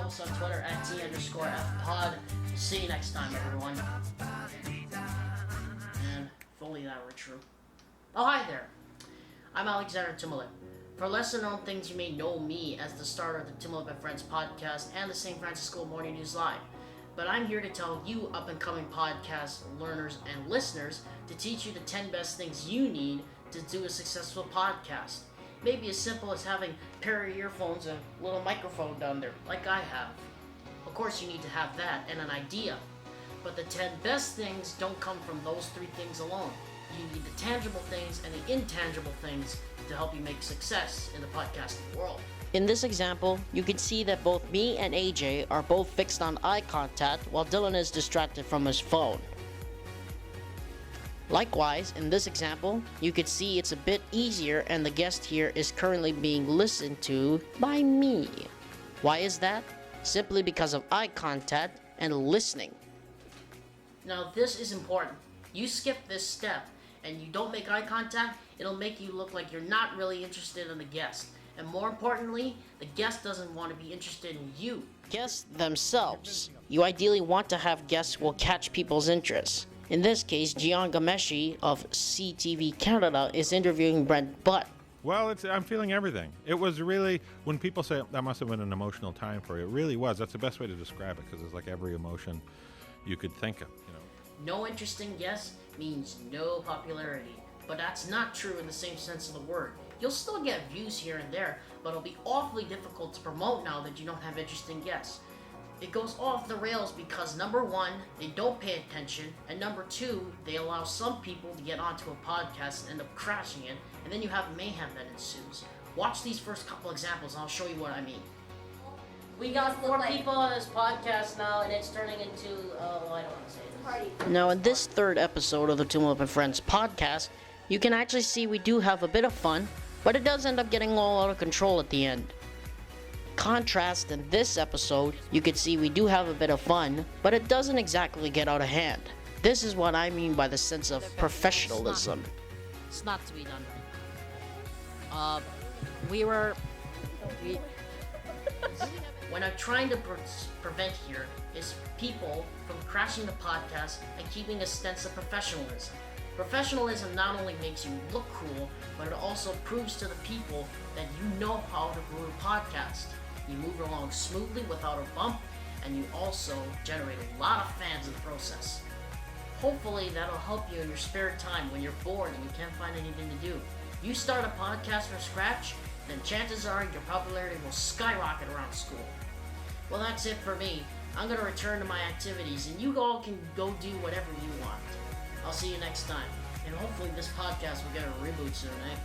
us on Twitter at T_FPod. See you next time, everyone. And if only that were true. Oh, hi there. I'm Alexander Timolip. For lesser known things, you may know me as the starter of the Timolip and Friends podcast and the St. Francis School Morning News Live. But I'm here to tell you up-and-coming podcast learners and listeners to teach you the 10 best things you need to do a successful podcast. Maybe as simple as having a pair of earphones and a little microphone down there, like I have. Of course, you need to have that and an idea. But the 10 best things don't come from those 3 things alone. You need the tangible things and the intangible things to help you make success in the podcasting world. In this example, you can see that both me and AJ are both fixed on eye contact while Dylan is distracted from his phone. Likewise, in this example, you can see it's a bit easier and the guest here is currently being listened to by me. Why is that? Simply because of eye contact and listening. Now this is important. You skip this step and you don't make eye contact, it'll make you look like you're not really interested in the guest. And more importantly, the guest doesn't want to be interested in you. Guests themselves. You ideally want to have guests who will catch people's interest. In this case, Gian Gameshi of CTV Canada is interviewing Brent Butt. Well, I'm feeling everything. It was really, when people say that must have been an emotional time for you, it really was. That's the best way to describe it, because it's like every emotion you could think of, you know. No interesting guest means no popularity. But that's not true in the same sense of the word. You'll still get views here and there, but it'll be awfully difficult to promote now that you don't have interesting guests. It goes off the rails because number 1, they don't pay attention, and number 2, they allow some people to get onto a podcast and end up crashing it, and then you have mayhem that ensues. Watch these first couple examples and I'll show you what I mean. We got 4 people on this podcast now, and it's turning into, I don't want to say this. Now in this 3rd episode of the Timolip and Friends podcast, you can actually see we do have a bit of fun, but it does end up getting all out of control at the end. Contrast, in this episode, you can see we do have a bit of fun, but it doesn't exactly get out of hand. This is what I mean by the sense of professionalism. It's not to be done. What I'm trying to prevent here is people from crashing the podcast and keeping a sense of professionalism. Professionalism not only makes you look cool, but it also proves to the people that you know how to grow a podcast. You move along smoothly without a bump, and you also generate a lot of fans in the process. Hopefully that'll help you in your spare time when you're bored and you can't find anything to do. You start a podcast from scratch, then chances are your popularity will skyrocket around school. Well, that's it for me. I'm going to return to my activities, and you all can go do whatever you want. I'll see you next time, and hopefully this podcast will get a reboot soon, eh?